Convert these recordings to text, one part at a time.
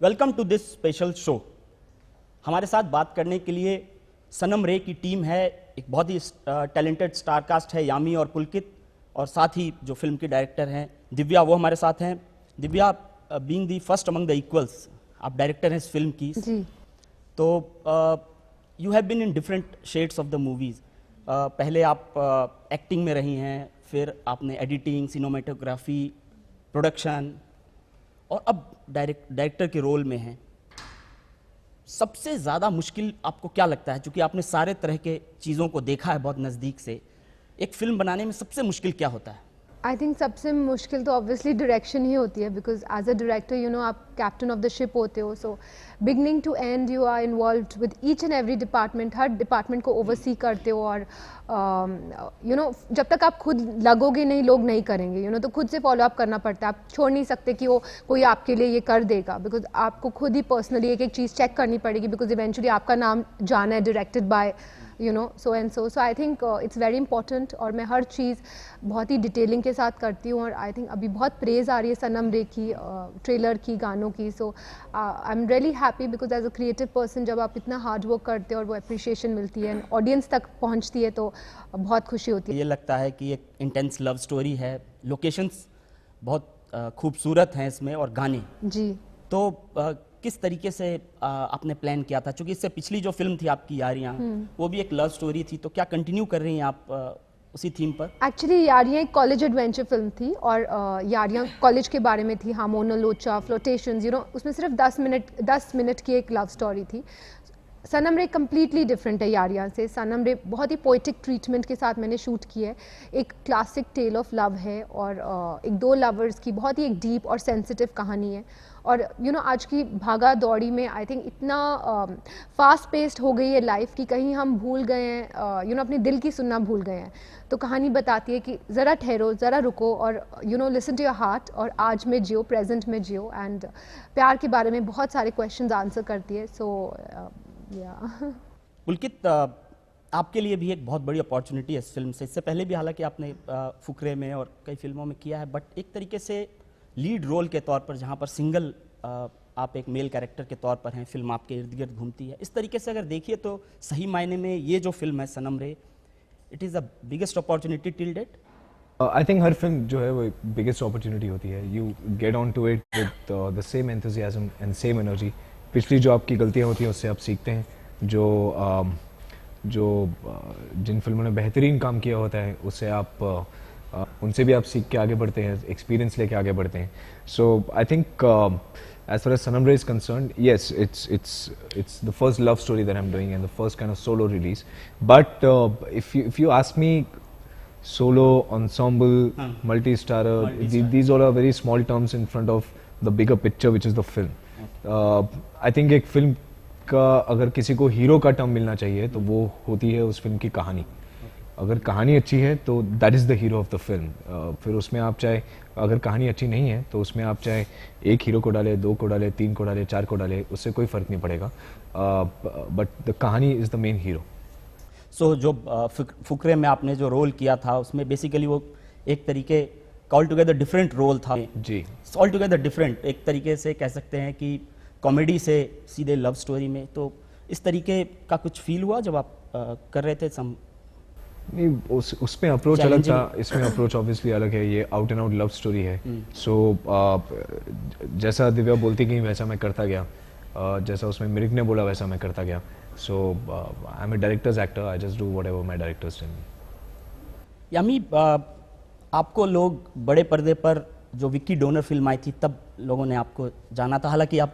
Welcome to this special show. हमारे साथ बात करने के लिए सनम रे की टीम है। एक बहुत ही टैलेंटेड स्टार कास्ट है, यामी और पुलकित, और साथ ही जो फिल्म के डायरेक्टर हैं दिव्या, वो हमारे साथ हैं। Divya, being the first among the equals, आप डायरेक्टर हैं इस फिल्म की जी। तो you have been in different shades of the movies. पहले आप एक्टिंग में रही हैं, फिर आपने एडिटिंग, सिनेमेटोग्राफी, प्रोडक्शन, और अब डायरेक्टर के रोल में हैं। सबसे ज़्यादा मुश्किल आपको क्या लगता है, क्योंकि आपने सारे तरह के चीज़ों को देखा है बहुत नज़दीक से, एक फिल्म बनाने में सबसे मुश्किल क्या होता है? आई थिंक सबसे मुश्किल तो ऑब्वियसली डायरेक्शन ही होती है, because as a director you know आप कैप्टन ऑफ द शिप होते हो, so beginning to end you are involve with each and every department, हर डिपार्टमेंट को ओवरसी करते हो, और यू नो जब तक आप खुद लगोगे नहीं लोग नहीं करेंगे, यू नो तो खुद से फॉलो अप करना पड़ता है। आप छोड़ नहीं सकते कि वो कोई आपके लिए ये कर देगा, बिकॉज आपको खुद ही पर्सनली एक एक चीज़ चेक करनी पड़ेगी, बिकॉज इवेंचुअली आपका नाम जाना है directed by you know so and so I think it's very important, और मैं हर चीज़ बहुत ही डिटेलिंग के साथ करती हूँ। और आई थिंक अभी बहुत प्रेज आ रही है सनम रे की, ट्रेलर की, गानों की, so I am really happy because as a creative person जब आप इतना हार्ड वर्क करते हो और वो अप्रिशिएशन मिलती है, ऑडियंस तक पहुँचती है, तो बहुत खुशी होती है। ये लगता है कि एक इंटेंस लव स्टोरी है, लोकेशंस बहुत खूबसूरत हैं इसमें, और गाने जी। तो किस तरीके से आपने प्लान किया था? क्योंकि इससे पिछली जो फिल्म थी आपकी यारियां, वो भी एक लव स्टोरी थी, तो क्या कंटिन्यू कर रही हैं आप उसी थीम पर? एक्चुअली यारियां एक कॉलेज एडवेंचर फिल्म थी, और यारियां कॉलेज के बारे में थी, हार्मोनल लोचा, फ्लोटेशंस, यू नो उसमें सिर्फ 10 मिनट की एक लव स्टोरी थी। सनम रे कम्प्लीटली डिफरेंट है यारियां से। सनम रे बहुत ही पोइटिक ट्रीटमेंट के साथ मैंने शूट की है, एक क्लासिक टेल ऑफ लव है, और एक दो लवर्स की बहुत ही एक डीप और सेंसिटिव कहानी है। और यू नो आज की भागा दौड़ी में आई थिंक इतना फास्ट पेस्ड हो गई है लाइफ कि कहीं हम भूल गए हैं, यू नो अपने दिल की सुनना भूल गए हैं। तो कहानी बताती है कि ज़रा ठहरो, ज़रा रुको, और you know listen to your heart, और आज में जियो, प्रेजेंट में जियो, एंड प्यार के बारे में बहुत सारे क्वेश्चंस आंसर करती है। सो पुलकित, आपके लिए भी एक बहुत बड़ी अपॉर्चुनिटी है इस फिल्म से। इससे पहले भी हालांकि आपने फुकरे में और कई फिल्मों में किया है, बट एक तरीके से लीड रोल के तौर पर, जहाँ पर सिंगल आप एक मेल कैरेक्टर के तौर पर हैं, फिल्म आपके इर्द गिर्द घूमती है। इस तरीके से अगर देखिए तो सही मायने में ये जो फिल्म है Sanam Re, it is the biggest opportunity till date. I think हर फिल्म जो है वो बिगेस्ट अपॉर्चुनिटी होती है। You get on to it with the same enthusiasm and same energy. पिछली जो आपकी गलतियाँ होती हैं उससे आप सीखते हैं, जिन फिल्मों ने बेहतरीन काम किया होता है उससे आप उनसे भी आप सीख के आगे बढ़ते हैं, एक्सपीरियंस लेके आगे बढ़ते हैं। So I think as far as Sanam Ray is concerned, yes, it's the first love story that I'm doing and the first kind of solo release. But if you ask me, solo, ensemble, multi-starrer, these all are very small terms in front of the bigger picture, which is the film. I think एक film का अगर किसी को hero का term मिलना चाहिए तो वो होती है उस फिल्म की कहानी। अगर कहानी अच्छी है तो that is the hero of the film. फिर उसमें आप चाहे, अगर कहानी अच्छी नहीं है तो उसमें आप चाहे एक हीरो को डाले, दो को डाले, तीन को डाले, चार को डाले, उससे कोई फ़र्क नहीं पड़ेगा, बट द कहानी इज़ द मेन हीरो। सो जो फुकरे में आपने जो रोल किया था उसमें बेसिकली वो एक तरीके ऑल टुगेदर डिफरेंट रोल था जी, ऑल टुगेदर डिफरेंट, एक तरीके से कह सकते हैं कि कॉमेडी से सीधे लव स्टोरी में। तो इस तरीके का कुछ फील हुआ जब आप कर रहे थे? नहीं, उसमें अप्रोच अलग था, इसमें अप्रोच ऑब्वियसली अलग है। ये out and out love story है। सो जैसा दिव्या बोलती गई वैसा मैं करता गया, जैसा उसमें मिरिक ने बोला वैसा मैं करता गया। So I am a director's actor, I just do whatever my director's tell me. Yami, आपको लोग बड़े पर्दे पर जो विक्की डोनर फिल्म आई थी तब लोगों ने आपको जाना था। हालांकि आप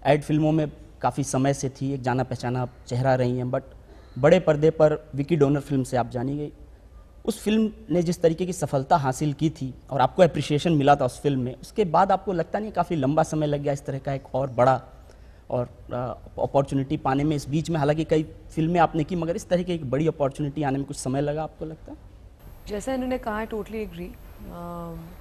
एड फिल्मों में काफ़ी समय से थी, एक जाना पहचाना चेहरा रही हैं, बट बड़े पर्दे पर विक्की डोनर फिल्म से आप जानी गई। उस फिल्म ने जिस तरीके की सफलता हासिल की थी और आपको अप्रिशिएशन मिला था उस फिल्म में, उसके बाद आपको लगता नहीं काफ़ी लंबा समय लग गया इस तरह का एक और बड़ा और अपॉर्चुनिटी पाने में? इस बीच में हालांकि कई फिल्में आपने की, मगर इस तरह की एक बड़ी अपॉर्चुनिटी आने में कुछ समय लगा, आपको लगता है? जैसा इन्होंने कहा है, टोटली एग्री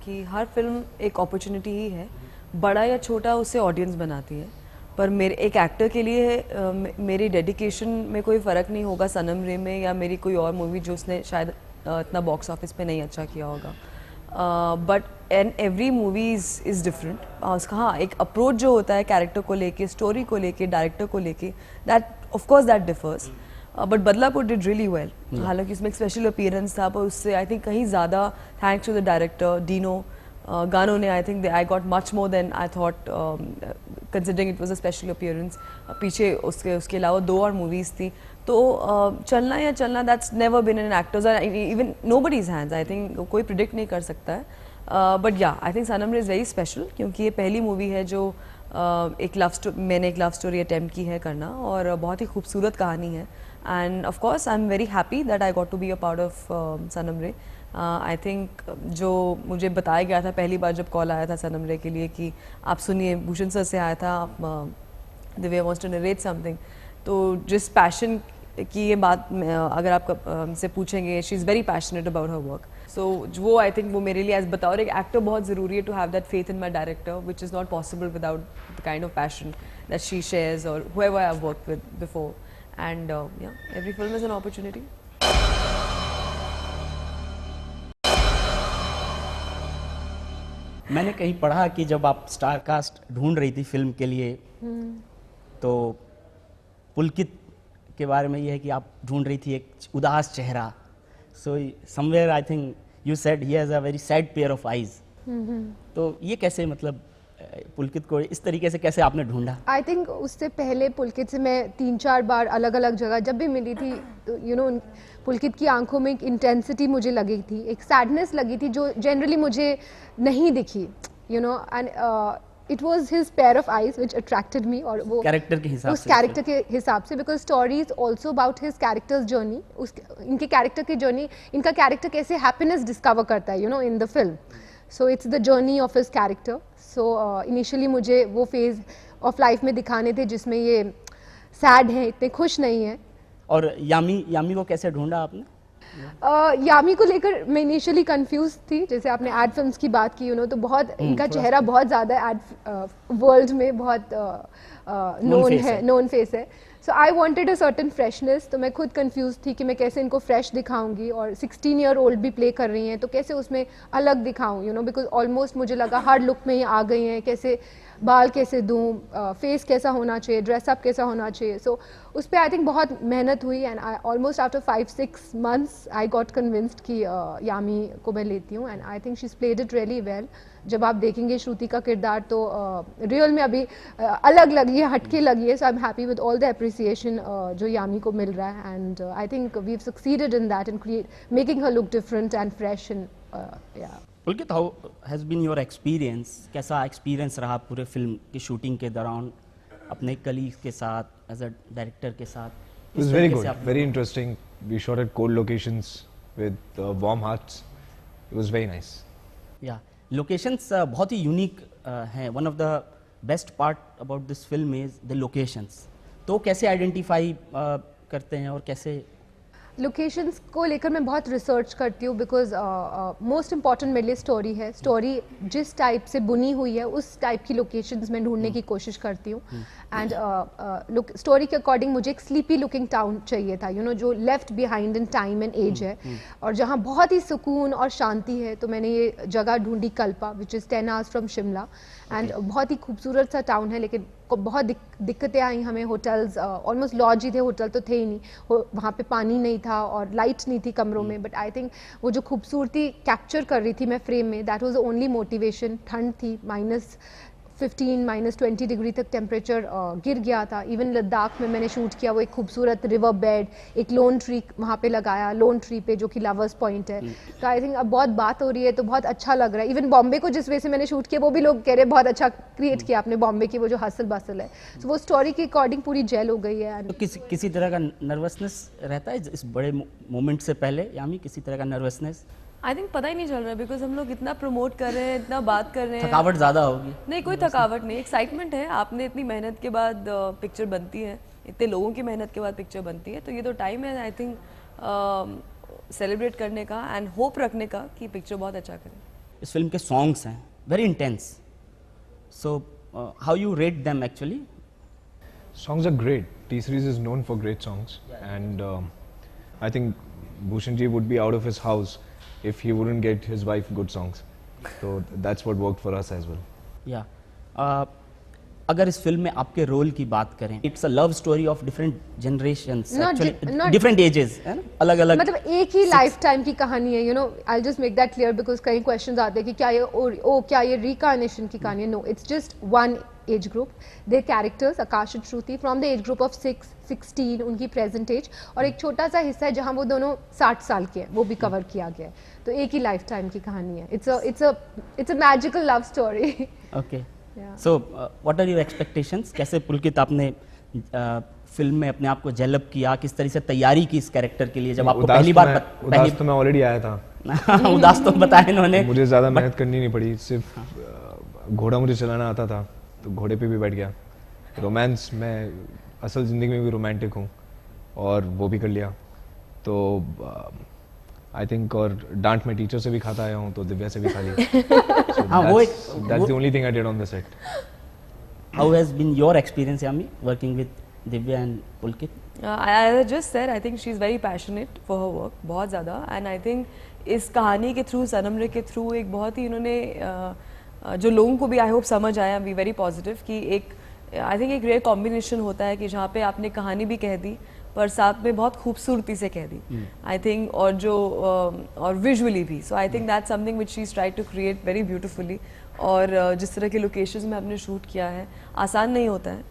कि हर फिल्म एक अपॉर्चुनिटी ही है, बड़ा या छोटा उससे ऑडियंस बनाती है। पर मेरे एक एक्टर के लिए मेरी डेडिकेशन में कोई फ़र्क नहीं होगा सनम रे में या मेरी कोई और मूवी जो उसने शायद इतना बॉक्स ऑफिस पे नहीं अच्छा किया होगा, but and every movie is different. उसका हाँ एक अप्रोच जो होता है कैरेक्टर को लेके, स्टोरी को लेके, डायरेक्टर को लेके, that of course that differs. But Badlapur did really well. हालांकि उसमें एक स्पेशल अपीयरेंस था, पर उससे आई थिंक कहीं ज़्यादा thanks to the director Dino गानों ने, I think I got much more than I thought considering it was a special appearance. पीछे उसके अलावा 2 और मूवीज़ थी। तो चलना या चलना that's never been in actors even nobody's hands. I think कोई प्रिडिक्ट नहीं कर सकता है। बट या आई थिंक सनम रे इज़ वेरी स्पेशल, क्योंकि ये पहली मूवी है जो मैंने एक लव स्टोरी अटैम्प्ट की है करना, और बहुत ही खूबसूरत कहानी है। And of course I am very happy that I got to be a part of Sanam Re. I think जो मुझे बताया गया था पहली बार जब कॉल आया था सनम रे के लिए कि आप सुनिए, भूषण सर से आया था, Divya wants to narrate something, तो जिस पैशन की ये बात अगर आप हमसे पूछेंगे, she is very passionate about her work. So वो आई थिंक वो मेरे लिए एज बतौर एक एक्टर बहुत ज़रूरी है to have that faith in my director, which is not possible without the kind of passion that she shares और whoever I have worked with before. And yeah, every film is an opportunity. मैंने कहीं पढ़ा कि जब आप star cast ढूंढ रही थी फिल्म के लिए, तो पुलकित के बारे में ये है कि आप ढूंढ रही थी एक उदास चेहरा। So somewhere I think you said he has a very sad pair of eyes. तो ये कैसे, मतलब पुलकित को इस तरीके से कैसे आपने ढूंढा? आई थिंक उससे पहले पुलकित से मैं 3-4 बार अलग अलग जगह जब भी मिली थी, तो यू नो पुलकित की आंखों में एक इंटेंसिटी मुझे लगी थी, एक सैडनेस लगी थी जो जनरली मुझे नहीं दिखी, you know. And it was his pair of eyes which attracted मी, और वो कैरेक्टर के हिसाब उस से, कैरेक्टर के हिसाब से, because story is also about his characters journey, इनके कैरेक्टर की जर्नी, इनका कैरेक्टर कैसे हैप्पीनेस डिस्कवर करता है, you know, in the film. So it's the journey of his character. So initially मुझे वो फेज ऑफ लाइफ में दिखाने थे जिसमें ये सैड है, इतने खुश नहीं है। और यामी को कैसे ढूंढा आपने? यामी को लेकर मैं इनिशियली कंफ्यूज थी, जैसे आपने एड फिल्म्स की बात की, यू नो, तो बहुत इनका चेहरा बहुत ज़्यादा एड वर्ल्ड में बहुत नोन फेस है। So I wanted a certain freshness, तो मैं खुद कंफ्यूज थी कि मैं कैसे इनको फ्रेश दिखाऊंगी, और 16 ईयर ओल्ड भी प्ले कर रही हैं, तो कैसे उसमें अलग दिखाऊं, यू नो, बिकॉज ऑलमोस्ट मुझे लगा हर लुक में ये आ गई हैं, कैसे बाल कैसे दूँ, फेस कैसा होना चाहिए, ड्रेसअप कैसा होना चाहिए। सो उस पर आई थिंक बहुत मेहनत हुई, and I almost after 5-6 months I got convinced कि यामी को मैं लेती हूँ, and I think she is played it really well. जब आप देखेंगे श्रुति का किरदार तो रियल में अभी अलग लगी है, हटके लगी है। So I am happy with all the appreciation जो यामी को मिल रहा है, and I think we have succeeded in that and making her look different and fresh and yeah. Pulkit, how has been your experience? कैसा एक्सपीरियंस रहा पूरे film की shooting के दौरान अपने कलीग के साथ, एज अ डायरेक्टर के साथ? It was very good, very interesting. We shot at cold locations with warm hearts. It was very nice. या लोकेशंस बहुत ही यूनिक हैं। One of the best part about this film is the locations. तो कैसे identify करते हैं और कैसे? Locations को लेकर मैं बहुत रिसर्च करती हूँ, बिकॉज मोस्ट इम्पॉर्टेंट मेरे लिए स्टोरी है। स्टोरी जिस टाइप से बुनी हुई है उस टाइप की लोकेशंस में ढूंढने की कोशिश करती हूँ। एंड स्टोरी के अकॉर्डिंग मुझे एक स्लीपी लुकिंग टाउन चाहिए था, यू नो, जो left behind in time and age है, और जहाँ बहुत ही सुकून और शांति है। तो मैंने ये जगह ढूंढी Kalpa, which is 10 hours from Shimla, and बहुत ही खूबसूरत सा टाउन है, लेकिन बहुत दिक्कतें आई हमें। होटल्स ऑलमोस्ट लॉज ही थे, होटल तो थे ही नहीं, वहाँ पे पानी नहीं था और लाइट नहीं थी कमरों में। बट आई थिंक वो जो खूबसूरती कैप्चर कर रही थी मैं फ्रेम में, that was the only motivation. ठंड थी, -15 -20 डिग्री तक टेम्परेचर गिर गया था। इवन लद्दाख में मैंने शूट किया वो एक खूबसूरत रिवर बेड, एक लोन ट्री वहाँ पे लगाया, लोन ट्री पे, जो कि लवर्स पॉइंट है। तो आई थिंक अब बहुत बात हो रही है तो बहुत अच्छा लग रहा है। इवन बॉम्बे को जिस वे से मैंने शूट किया वो भी लोग कह रहे हैं बहुत अच्छा क्रिएट किया आपने बॉम्बे की वो जो हसल बसल है। तो वो स्टोरी के अकॉर्डिंग पूरी जेल हो गई है। तो किसी तरह का नर्वसनेस रहता है इस बड़े मोमेंट से पहले, यामी किसी तरह का नर्वसनेस? आई थिंक पता ही नहीं चल रहा है, बिकॉज हम लोग इतना प्रमोट कर रहे हैं, इतना बात कर रहे हैं। थकावट ज़्यादा होगी? नहीं, कोई थकावट नहीं, एक्साइटमेंट है। आपने इतनी मेहनत के बाद पिक्चर बनती है, इतने लोगों की मेहनत के बाद पिक्चर बनती है, तो ये तो टाइम है आई थिंक सेलिब्रेट करने का एंड होप रखने का कि पिक्चर बहुत अच्छा करे। इस फिल्म के सॉन्ग्स हैं very intense, so how you rate them actually? Songs are great. T-Series is known for great songs, and I think Bhushan ji would be out of his house if he wouldn't get his wife good songs. तो that's what worked for us as well. या अगर इस film में आपके role की बात करें, it's a love story of different generations, not- different ages, है ना, अलग अलग. मतलब एक ही लाइफ टाइम की कहानी है, you know. I just make that clear because कई क्वेश्चंस आते हैं कि क्या ये क्या ये रिकार्नेशन की कहानी है. No, it's just one age group. The characters Akash and Shruti from the age group of 16 उनकी प्रेजेंट एज, और एक छोटा सा हिस्सा है जहां वो दोनों 60 साल के हैं, वो भी कवर किया गया है. तो एक ही लाइफ टाइम की कहानी है. It's a magical love story. Okay, so what are your expectations? कैसे पुलकित आपने फिल्म में अपने आप को डेवलप किया, किस तरह से तैयारी की इस कैरेक्टर के लिए? जब आपको पहली बार उदास तो मैं ऑलरेडी आया था. उदास तो बताया इन्होंने. मुझे ज़्यादा मेहनत करनी नहीं पड़ी, सिर्फ घोड़ा मुझे चलाना आता था तो घोड़े पे भी बैठ गया. रोमांस, मैं असल ज़िंदगी में भी रोमांटिक हूँ और वो भी कर लिया. तो आई थिंक, और डांट मैं टीचर से भी खाता आया हूँ तो दिव्या से भी खा ली. हाँ, वो that's the only thing I did on the set. How has been your experience Yami working with Divya and Pulkit? As I just said, I think she's very passionate for her work, बहुत ज़्यादा. And I think इस कहानी के through, सनम रे के through, एक बहुत ही इन्होंने जो लोगों को भी आई होप समझ आया, बी वेरी पॉजिटिव, कि एक आई थिंक एक रेयर कॉम्बिनेशन होता है कि जहाँ पे आपने कहानी भी कह दी पर साथ में बहुत खूबसूरती से कह दी, आई थिंक, और जो और विजुअली भी. So I think that's something which she is try to create very beautifully. और जिस तरह के लोकेशंस में आपने शूट किया है, आसान नहीं होता है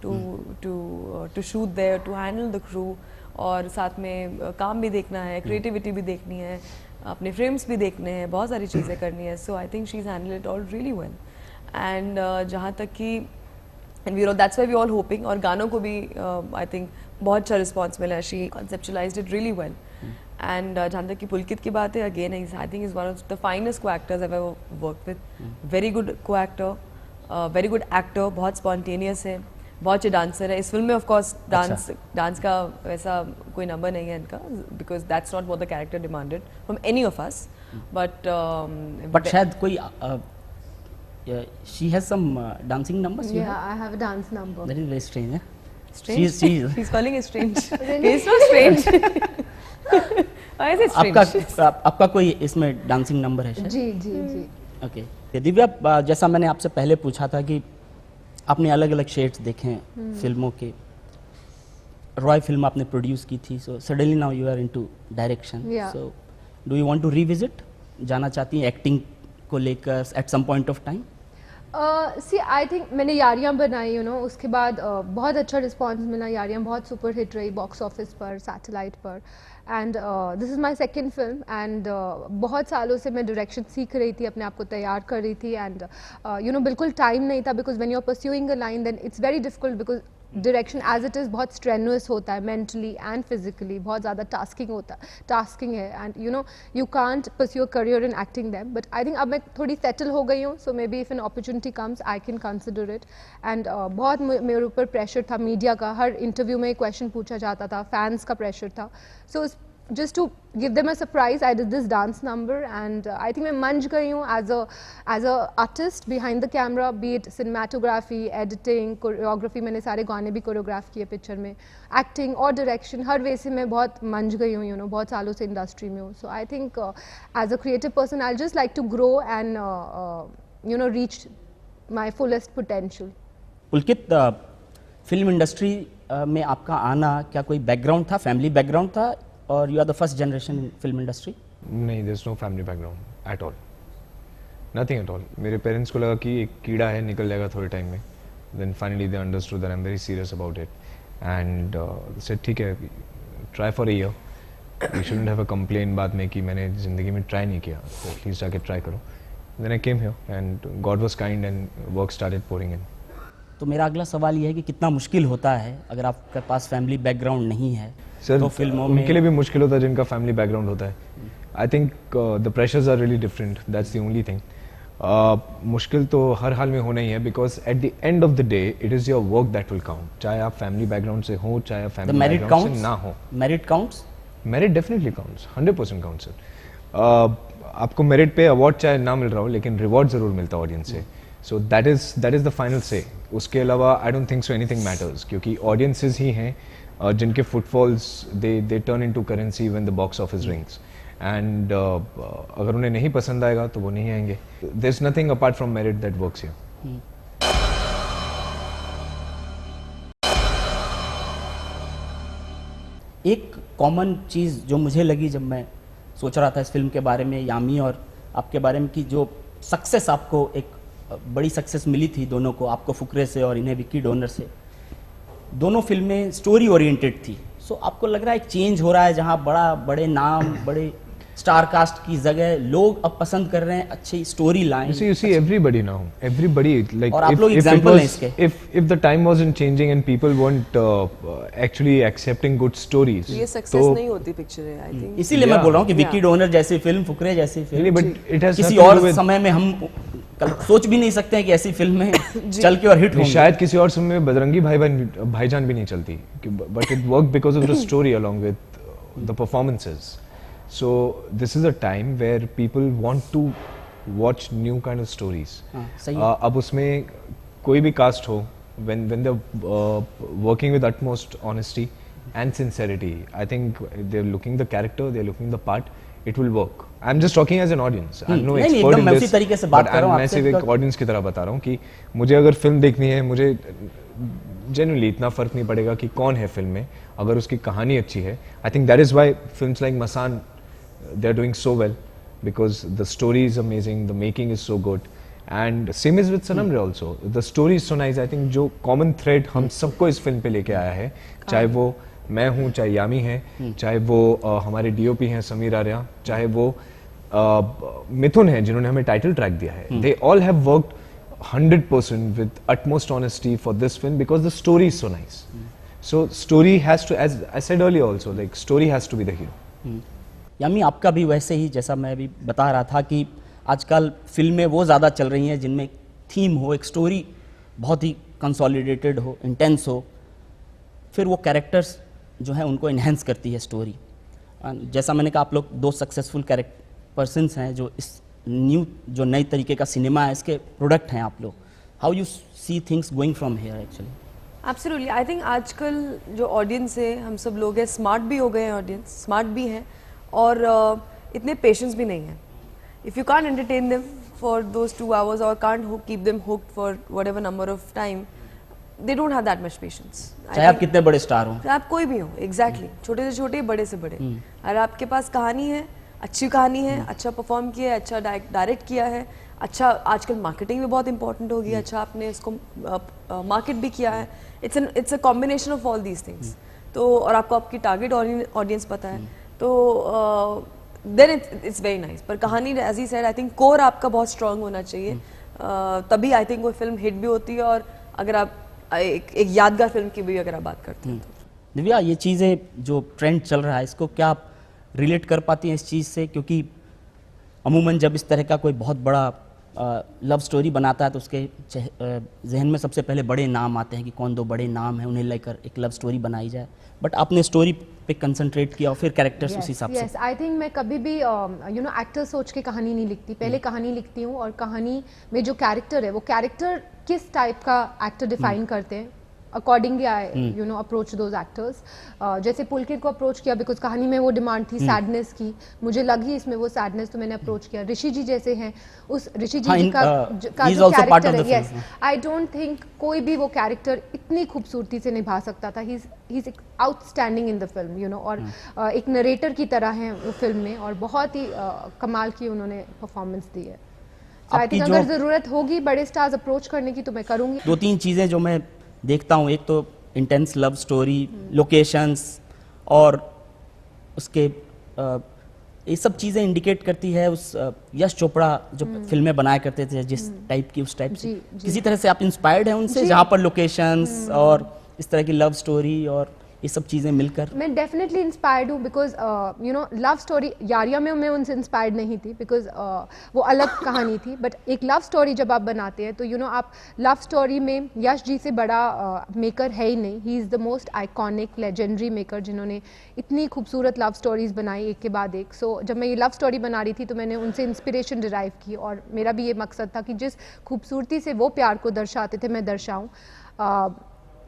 to shoot there, to handle the crew, और साथ में काम भी देखना है, क्रिएटिविटी भी देखनी है, अपने फ्रेम्स भी देखने हैं, बहुत सारी चीज़ें करनी है. So I think she is handle it all really well. And जहाँ तक कि and we know that's why we all hoping, और गानों को भी आई थिंक बहुत अच्छा रिस्पॉन्स मिला है. She conceptualized it really well. And जहाँ तक कि पुलकित की बात है, again I think is one of the finest co actors I ever work with. Very good co actor, very good actor, बहुत स्पॉन्टेनियस है, बहुत अच्छे डांसर है. इस फिल्म में ऑफ कोर्स डांस का ऐसा कोई नंबर नहीं है इनका, because that's not what the character demanded from any of us. But शायद कोई she has some dancing numbers. Yeah, I have a dance number. That is very strange. strange. She's He's calling it strange. It's not strange. Why is it strange? आपका कोई इसमें dancing number है शायद? जी जी जी. Okay, Divya, जैसा मैंने आपसे पहले पूछा था कि आपने अलग अलग शेड्स देखे हैं फिल्मों के. रॉय फिल्म आपने प्रोड्यूस की थी, so suddenly now you are into direction. So do you want to revisit? जाना चाहती हैं एक्टिंग को लेकर at some point of time? See I think मैंने यारियां बनाई, यू नो, उसके बाद बहुत अच्छा रिस्पांस मिला. यारियां बहुत सुपर हिट रही बॉक्स ऑफिस पर, सैटेलाइट पर. And this is my second film. And बहुत सालों से मैं डायरेक्शन सीख रही थी, अपने आप को तैयार कर रही थी. एंड यू नो, बिल्कुल टाइम नहीं था, because when you are pursuing a line then it's very difficult, because direction as it is बहुत स्ट्रेनुअस होता है, मेंटली एंड फिजिकली बहुत ज़्यादा टास्किंग है. And you know, you can't pursue a career in acting then. But I think अब मैं थोड़ी settle हो गई हूँ, so maybe if an opportunity comes I can consider it. And बहुत मेरे ऊपर प्रेशर था मीडिया का, हर इंटरव्यू में क्वेश्चन पूछा जाता था, फैंस का प्रेशर था. सो just to give them a surprise, I did this dance number, and I think मैं मंझ गई हूँ as a artist behind the camera, be it cinematography, editing, choreography. मैंने सारे गाने भी कोरियोग्राफ किए पिक्चर में, एक्टिंग और डायरेक्शन, हर वे से मैं बहुत मंझ गई हूँ, यू नो, बहुत सालों से इंडस्ट्री में हूँ. So I think as a creative person I just like to grow and you know reach my fullest potential. Pulkit, film industry में आपका आना क्या कोई बैकग्राउंड था, फैमिली बैकग्राउंड था, और you are the first generation in film industry? नहीं, there is no family background at all, nothing at all. मेरे पेरेंट्स को लगा कि एक कीड़ा है, निकल जाएगा थोड़े टाइम में. Then finally they understood that I am very serious about it, and said ठीक है, try for a year. You shouldn't have a complain बाद में कि मैंने ज़िंदगी में ट्राई नहीं किया, तो एटलीस्ट जाके ट्राई करो. Then I came here and God was kind and work started pouring in. तो मेरा अगला सवाल ये है कि कितना मुश्किल होता है अगर आपके पास फैमिली बैकग्राउंड नहीं है? सर, तो फिल्मों में उनके लिए भी मुश्किल होता है जिनका फैमिली बैकग्राउंड होता है. I think the pressures are really different, that's the only thing. मुश्किल तो हर हाल में होना ही है, because at the end of the day it is your work that will count. चाहे आप फैमिली बैकग्राउंड से हो, चाहे आप फैमिली बैकग्राउंड से ना हो. Merit counts? Merit definitely counts, 100% counts sir. आपको मेरिट पे अवार्ड चाहे ना मिल रहा हो, लेकिन रिवॉर्ड ज़रूर मिलता है ऑडियंस से. So that is the final say. उसके अलावा I don't think so anything matters, क्योंकि ऑडियंसेस ही हैं जिनके footfalls they turn into currency when the box office rings. And अगर उन्हें नहीं पसंद आएगा तो वो नहीं आएंगे. There is nothing apart from merit that works here. एक कॉमन चीज़ जो मुझे लगी जब मैं सोच रहा था इस फिल्म के बारे में, यामी और आपके बारे में, कि जो सक्सेस आपको एक बड़ी सक्सेस मिली थी दोनों को, आपको फुकरे से और इन्हें विक्की डोनर से, दोनों फिल्में स्टोरी ओरिएंटेड थी. सो आपको लग रहा है एक चेंज हो रहा है जहां बड़े नाम, बड़े स्टार कास्ट की जगह लोग अब पसंद कर रहे हैं अच्छी story line. You see everybody now. Everybody, like, और आप लोग if it example हैं was, इसके. if the time wasn't changing and people weren't actually accepting good stories, ये सक्सेस नहीं होती पिक्चर है, आई थिंक. इसीलिए मैं Yeah. बोल रहा हूँ कि विक्की डोनर जैसी फिल्म, फुकरे जैसी नहीं, फिल्म, but it has किसी nothing to और do with- समय में हम सोच भी नहीं सकते हैं कि ऐसी फिल्में चल के और हिट नहीं, होंगी. शायद किसी और समय में बजरंगी भाईजान भी नहीं चलती, but it worked because of the story along with the performances. So this is a time where people want to watch new kind of stories. हाँ, सही है. अब उसमें कोई भी कास्ट हो, when they're working with utmost honesty and sincerity, I think they're looking the character, they're looking the part, it will work. I'm just talking as an audience. I'm no नहीं, expert एकदम in मैं this, उसी तरीके से बात but कर रहा हूँ मैं आपसे सिर्फ एक तो- ऑडियंस की तरह बता रहा हूँ कि मुझे अगर फिल्म देखनी है, मुझे जेन्युइनली इतना फर्क नहीं पड़ेगा कि कौन है फिल्म में, अगर उसकी कहानी अच्छी है. I think that is why films like Masaan, they are doing so well, because the story is amazing, the making is so good, and same is with Sanam Re also. The story is so nice. I think जो common thread हम सबको इस film पे लेके आया है, चाहे वो मैं हूँ, चाहे यामी है, चाहे वो हमारे डीओपी हैं समीर आर्या, चाहे वो मिथुन है जिन्होंने हमें टाइटल ट्रैक दिया है. They all have worked 100% with utmost honesty for this film because the story is so nice. So story has to, as I said earlier also, like story has to be the hero. यामी आपका भी वैसे ही, जैसा मैं अभी बता रहा था कि आजकल फिल्में वो ज़्यादा चल रही हैं जिनमें थीम हो, एक स्टोरी बहुत ही कंसोलिडेटेड हो, इंटेंस हो, फिर वो कैरेक्टर्स जो हैं उनको इन्हेंस करती है स्टोरी. जैसा मैंने कहा, आप लोग दो सक्सेसफुल पर्सन्स हैं जो इस जो नई तरीके का सिनेमा है इसके प्रोडक्ट हैं आप लोग. How you see things going from here actually? Absolutely. I think आजकल जो ऑडियंस है, हम सब लोग हैं, स्मार्ट भी हो गए हैं, ऑडियंस स्मार्ट भी हैं, और इतने पेशेंस भी नहीं है. If you can't entertain them for those 2 hours और can't keep them hooked for whatever number of time, they don't have that much patience. चाहे आप कितने बड़े स्टार हो, आप कोई भी हो, एग्जैक्टली, छोटे से छोटे, बड़े से बड़े, अगर आपके पास कहानी है, अच्छी कहानी है, अच्छा परफॉर्म किया है, अच्छा डायरेक्ट किया है, अच्छा आजकल मार्केटिंग भी बहुत इंपॉर्टेंट होगी, अच्छा आपने इसको मार्केट भी किया है, it's a combination of all these things. तो और आपको आपकी टारगेट ऑडियंस पता है, तो देन इट्स वेरी नाइस. पर कहानी, as he said, I think core आपका बहुत स्ट्रांग होना चाहिए, तभी आई थिंक वो फिल्म हिट भी होती है. और अगर आप एक यादगार फिल्म की भी अगर आप बात करते हैं तो. दिव्या, ये चीज़ें जो ट्रेंड चल रहा है इसको क्या आप रिलेट कर पाती हैं इस चीज़ से? क्योंकि अमूमन जब इस तरह का कोई बहुत बड़ा लव स्टोरी बनाता है तो उसके जहन में सबसे पहले बड़े नाम आते हैं कि कौन दो बड़े नाम हैं, उन्हें लेकर एक लव स्टोरी बनाई जाए. बट आपने स्टोरी पे कंसंट्रेट किया और फिर कैरेक्टर्स उस हिसाब से. यस, आई थिंक मैं कभी भी एक्टर सोच के कहानी नहीं लिखती. पहले कहानी लिखती हूँ और कहानी में जो कैरेक्टर है, वो कैरेक्टर किस टाइप का एक्टर डिफाइन करते हैं, accordingly I approach those actors. जैसे पुलकित को अप्रोच किया बिकॉज कहानी में वो डिमांड थी सैडनेस की, मुझे लगी इसमें वो सैडनेस, तो मैंने अप्रोच किया. ऋषि जी जैसे हैं, उस ऋषि जी का जो कैरेक्टर है, यस, आई डोंट थिंक कोई भी वो कैरेक्टर इतनी खूबसूरती से निभा सकता था. He is outstanding in the film, और एक नरेटर की तरह हैं वो फिल्म में, और बहुत ही कमाल की उन्होंने परफॉर्मेंस दी है. आई थिंक अगर जरूरत होगी बड़े स्टार्स अप्रोच करने की तो मैं करूंगी. 2-3 चीज़ें जो मैं देखता हूँ, एक तो इंटेंस लव स्टोरी, लोकेशंस, और उसके ये सब चीज़ें इंडिकेट करती है उस यश चोपड़ा जो फिल्में बनाया करते थे, जिस टाइप की, उस टाइप से किसी तरह से आप इंस्पायर्ड हैं उनसे, जहाँ पर लोकेशंस और इस तरह की लव स्टोरी और ये सब चीज़ें मिलकर. मैं डेफिनेटली इंस्पायर्ड हूँ बिकॉज लव स्टोरी यारिया में मैं उनसे इंस्पायर्ड नहीं थी बिकॉज वो अलग कहानी थी. बट एक लव स्टोरी जब आप बनाते हैं तो आप लव स्टोरी में यश जी से बड़ा मेकर है ही नहीं. He is the most iconic legendary maker जिन्होंने इतनी खूबसूरत लव स्टोरीज बनाई एक के बाद एक. सो जब मैं ये लव स्टोरी बना रही थी तो मैंने उनसे इंस्पिरेशन डिराइव की, और मेरा भी ये मकसद था कि जिस खूबसूरती से वो प्यार को दर्शाते थे मैं दर्शाऊँ.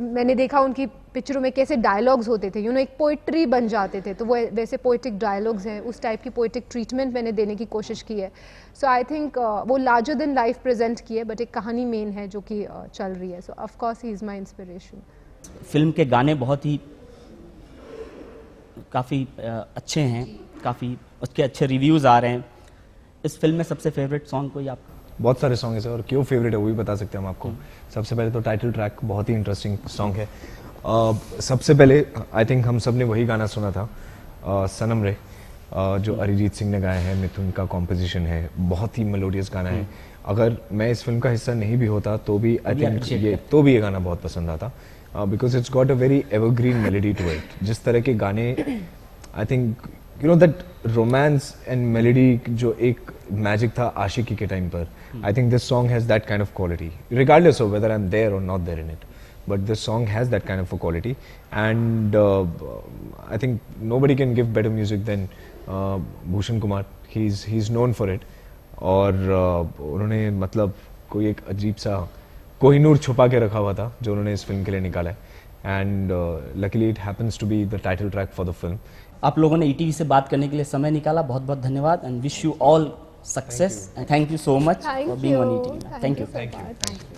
मैंने देखा उनकी पिक्चरों में कैसे डायलॉग्स होते थे, एक पोइट्री बन जाते थे, तो वो वैसे पोइटिक डायलॉग्स हैं, उस टाइप की पोइटिक ट्रीटमेंट मैंने देने की कोशिश की है. सो आई थिंक वो लार्जर देन लाइफ प्रेजेंट की है, बट एक कहानी मेन है जो कि चल रही है. सो of course he is my inspiration. Film के गाने बहुत ही काफ़ी अच्छे हैं, काफ़ी उसके अच्छे रिव्यूज़ आ रहे हैं. इस फिल्म में सबसे फेवरेट सॉन्ग कोई आपका? बहुत सारे सॉन्ग है सर, और क्यों फेवरेट है वो भी बता सकते हैं हम आपको. सबसे पहले तो टाइटल ट्रैक बहुत ही इंटरेस्टिंग सॉन्ग है. सबसे पहले आई थिंक हम सब ने वही गाना सुना था, सनम रे, जो अरिजीत सिंह ने गाया है. मिथुन का कॉम्पोजिशन है, बहुत ही मेलोडियस गाना है. अगर मैं इस फिल्म का हिस्सा नहीं भी होता तो भी आई थिंक ये गाना बहुत पसंद आता, because it's got a very evergreen melody to it. जिस तरह के गाने, I think that romance and melody जो एक मैजिक था आशिकी के टाइम पर, I think this song has that kind of quality, regardless of whether I am there or not there in it. But this song has that kind of a quality, and I think nobody can give better music than Bhushan Kumar. He's known for it. और उन्होंने मतलब कोई एक अजीब सा कोहिनूर छुपा के रखा हुआ था जो उन्होंने इस फिल्म के लिए निकाला है. And luckily it happens to be the title track for the film. आप लोगों ने ईटीवी से बात करने के लिए समय निकाला, बहुत बहुत धन्यवाद. And wish you all success. Thank you so much for being on ETV. Thank you. Thank you.